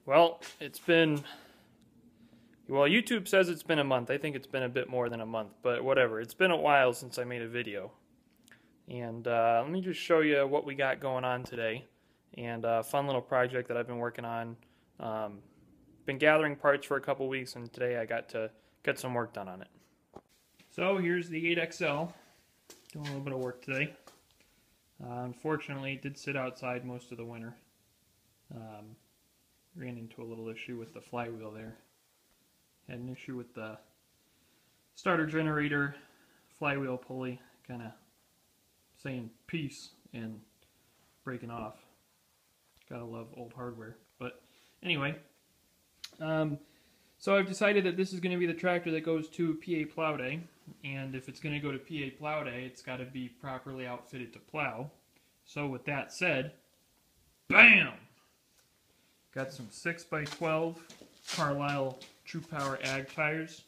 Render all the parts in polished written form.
Well, it's been, YouTube says it's been a month. I think it's been a bit more than a month, but whatever. It's been a while since I made a video. And let me just show you what we got going on today. And a fun little project that I've been working on. Been gathering parts for a couple weeks, and today I got to get some work done on it. So here's the 8XL. Doing a little bit of work today. Unfortunately, it did sit outside most of the winter. Ran into a little issue with the flywheel there. Had an issue with the starter generator, flywheel pulley, kind of saying peace and breaking off. Gotta love old hardware. But anyway, so I've decided that this is going to be the tractor that goes to PA Plow Day. And if it's going to go to PA Plow Day, it's got to be properly outfitted to plow. So with that said, BAM! Got some 6x12 Carlisle True Power Ag tires.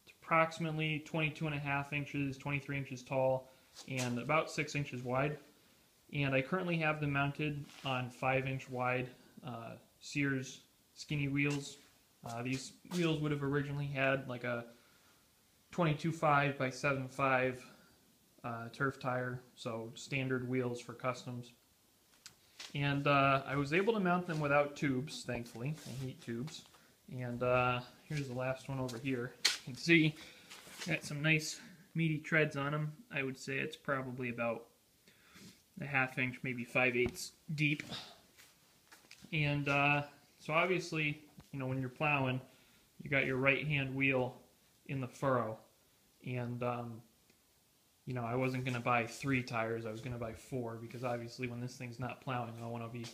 It's approximately 22.5 inches, 23 inches tall, and about 6 inches wide. And I currently have them mounted on 5-inch wide Sears skinny wheels. These wheels would have originally had like a 22.5 by 7.5 turf tire, so standard wheels for customs. And I was able to mount them without tubes, thankfully. I hate tubes. And here's the last one over here. You can see, got some nice meaty treads on them. I would say it's probably about a 1/2 inch, maybe 5/8 deep. And so obviously, you know, when you're plowing, you got your right hand wheel in the furrow. And you know, I wasn't going to buy 3 tires, I was going to buy 4, because obviously when this thing's not plowing, I want to be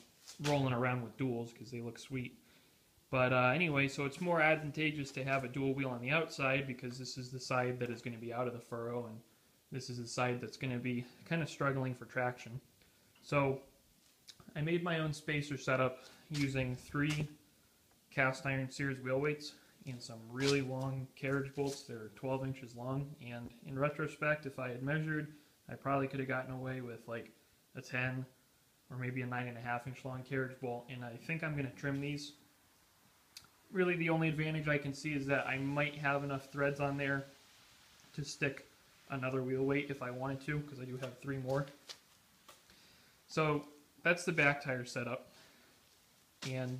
rolling around with duals because they look sweet. But anyway, so it's more advantageous to have a dual wheel on the outside, because this is the side that is going to be out of the furrow, and this is the side that's going to be kind of struggling for traction. So I made my own spacer setup using 3 cast iron Sears wheel weights and some really long carriage bolts. They're 12 inches long, and in retrospect, if I had measured, I probably could have gotten away with like a 10 or maybe a 9.5 inch long carriage bolt, and I think I'm going to trim these. Really the only advantage I can see is that I might have enough threads on there to stick another wheel weight if I wanted to, because I do have 3 more. So that's the back tire setup. And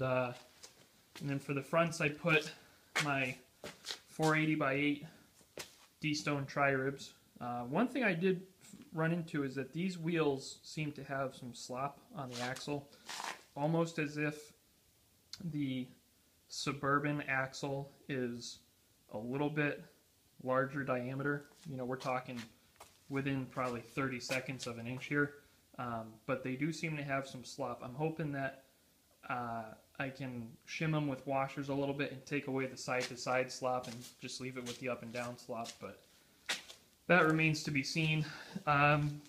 then for the fronts, I put my 480 by 8 D-Stone tri-ribs. One thing I did run into is that these wheels seem to have some slop on the axle, almost as if the Suburban axle is a little bit larger diameter. You know, we're talking within probably 30 seconds of an inch here, but they do seem to have some slop. I'm hoping that I can shim them with washers a little bit and take away the side-to-side slop and just leave it with the up-and-down slop, but that remains to be seen. I'm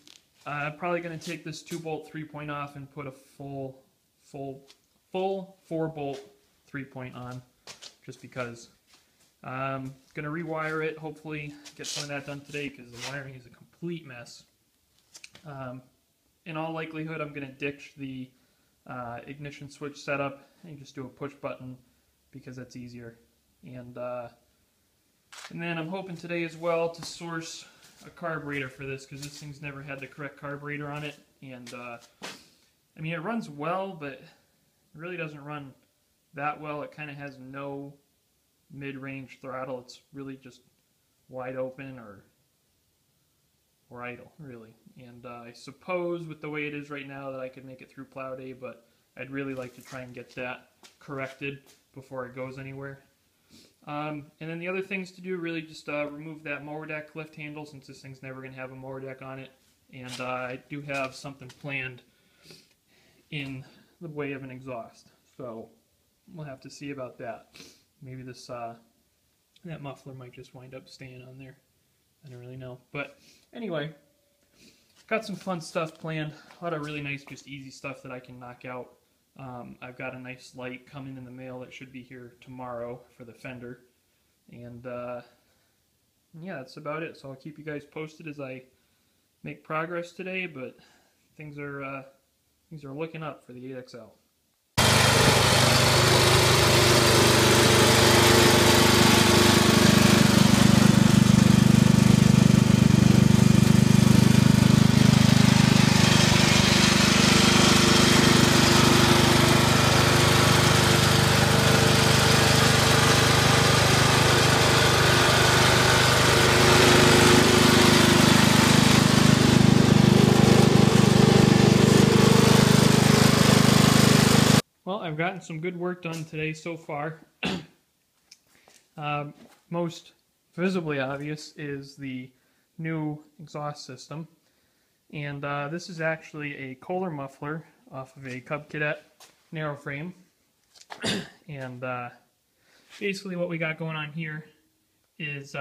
probably going to take this 2-bolt 3-point off and put a full 4-bolt 3-point on, just because. I'm going to rewire it, hopefully get some of that done today, because the wiring is a complete mess. In all likelihood, I'm going to ditch the ignition switch setup and just do a push button, because that's easier. And then I'm hoping today as well to source a carburetor for this, because this thing's never had the correct carburetor on it. And I mean, it runs well, but it really doesn't run that well. It kind of has no mid-range throttle. It's really just wide open or idle, really. And I suppose with the way it is right now that I could make it through plow day, but I'd really like to try and get that corrected before it goes anywhere. And then the other things to do, really just remove that mower deck lift handle, since this thing's never going to have a mower deck on it. And I do have something planned in the way of an exhaust, so we'll have to see about that. Maybe this that muffler might just wind up staying on there. I don't really know. But anyway, got some fun stuff planned. A lot of really nice, just easy stuff that I can knock out. I've got a nice light coming in the mail that should be here tomorrow for the fender. And yeah, that's about it. So I'll keep you guys posted as I make progress today, but things are looking up for the 8XL. gotten some good work done today so far. Most visibly obvious is the new exhaust system. And this is actually a Kohler muffler off of a Cub Cadet narrow frame. And basically what we got going on here is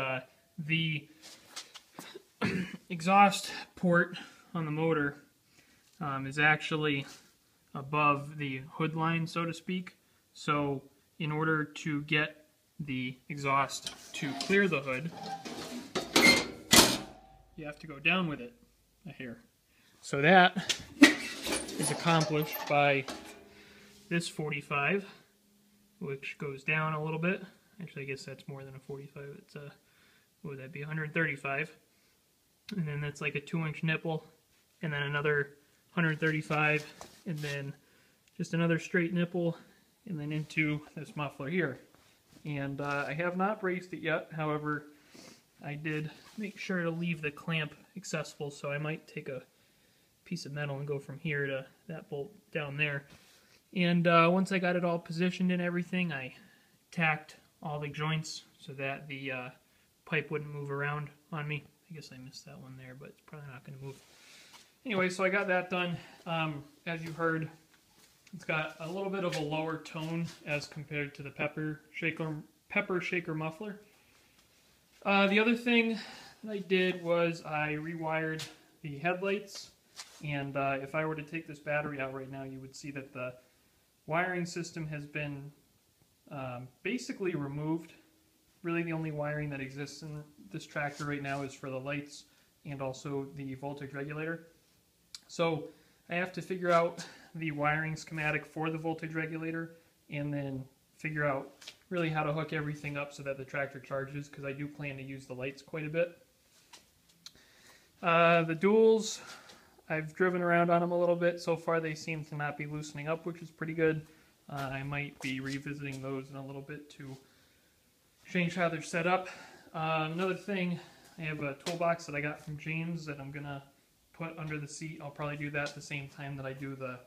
the exhaust port on the motor is actually above the hood line, so to speak. So in order to get the exhaust to clear the hood, you have to go down with it a hair. So that is accomplished by this 45, which goes down a little bit. Actually, I guess that's more than a 45. It's a, what would that be, 135. And then that's like a 2-inch nipple, and then another 135, and then just another straight nipple, and then into this muffler here. And I have not braced it yet. However, I did make sure to leave the clamp accessible, so I might take a piece of metal and go from here to that bolt down there. And once I got it all positioned and everything, I tacked all the joints so that the pipe wouldn't move around on me. I guess I missed that one there, but it's probably not going to move. Anyway, so I got that done. As you heard, it's got a little bit of a lower tone as compared to the pepper shaker muffler. The other thing that I did was I rewired the headlights, and if I were to take this battery out right now, you would see that the wiring system has been basically removed. Really the only wiring that exists in this tractor right now is for the lights and also the voltage regulator. So I have to figure out the wiring schematic for the voltage regulator and then figure out really how to hook everything up so that the tractor charges, because I do plan to use the lights quite a bit. The duals, I've driven around on them a little bit. So far they seem to not be loosening up, which is pretty good. I might be revisiting those in a little bit to change how they're set up. Another thing, I have a toolbox that I got from James that I'm going to put under the seat. I'll probably do that at the same time that I do the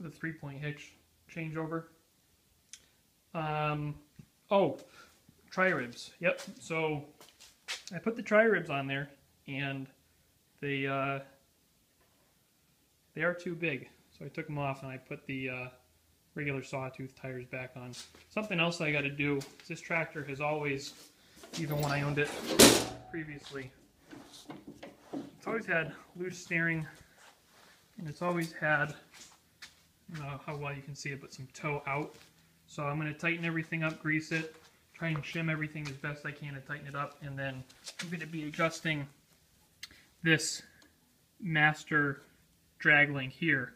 3-point hitch changeover. Oh, tri-ribs. Yep, so I put the tri-ribs on there, and they are too big. So I took them off and I put the regular sawtooth tires back on. Something else I got to do is this tractor has always, even when I owned it previously, it's always had loose steering, and it's always had, I don't know how well you can see it, but some toe out. So I'm going to tighten everything up, grease it, try and shim everything as best I can to tighten it up, and then I'm going to be adjusting this master drag link here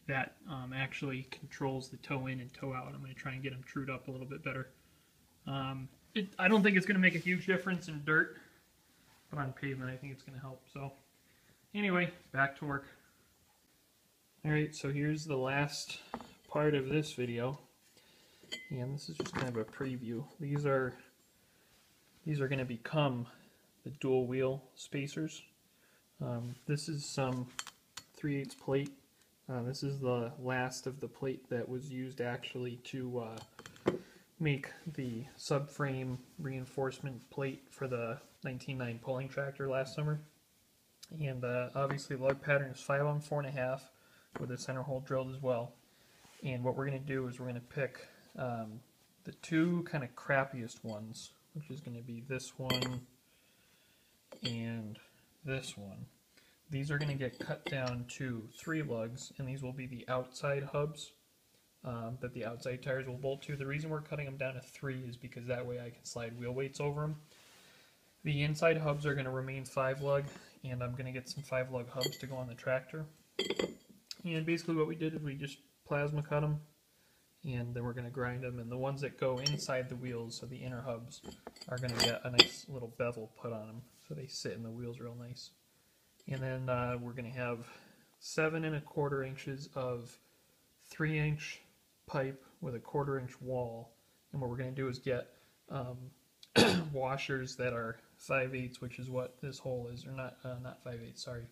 that actually controls the toe in and toe out. I'm going to try and get them trued up a little bit better. I don't think it's going to make a huge difference in dirt, but on pavement I think it's going to help. So anyway, back to work. Alright, so here's the last part of this video, and this is just kind of a preview. These are going to become the dual wheel spacers. This is some 3/8 plate. This is the last of the plate that was used actually to make the subframe reinforcement plate for the 19.9 pulling tractor last summer. And obviously the lug pattern is 5 on 4.5 with a center hole drilled as well. And what we're going to do is we're going to pick the two kind of crappiest ones, which is going to be this one and this one. These are going to get cut down to 3 lugs, and these will be the outside hubs that the outside tires will bolt to. The reason we're cutting them down to 3 is because that way I can slide wheel weights over them. The inside hubs are going to remain 5 lug, and I'm going to get some 5 lug hubs to go on the tractor. And basically what we did is we just plasma cut them, and then we're going to grind them, and the ones that go inside the wheels, so the inner hubs, are going to get a nice little bevel put on them, so they sit in the wheels real nice. And then we're going to have 7 1/4 inches of 3-inch pipe with a 1/4 inch wall. And what we're going to do is get washers that are 5/8, which is what this hole is, or not 5/8, sorry,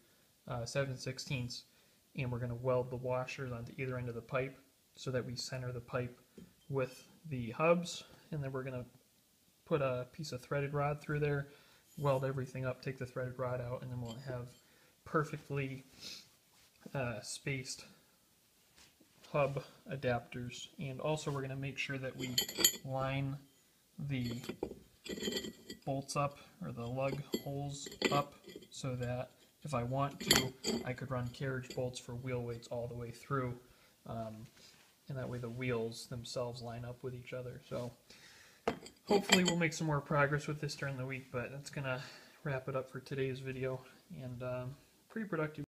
7/16. And we're going to weld the washers onto either end of the pipe so that we center the pipe with the hubs, and then we're going to put a piece of threaded rod through there, weld everything up, take the threaded rod out, and then we'll have perfectly spaced hub adapters. And also we're going to make sure that we line the bolts up, or the lug holes up, so that if I want to, I could run carriage bolts for wheel weights all the way through, and that way the wheels themselves line up with each other. So hopefully we'll make some more progress with this during the week, but that's going to wrap it up for today's video, and pretty productive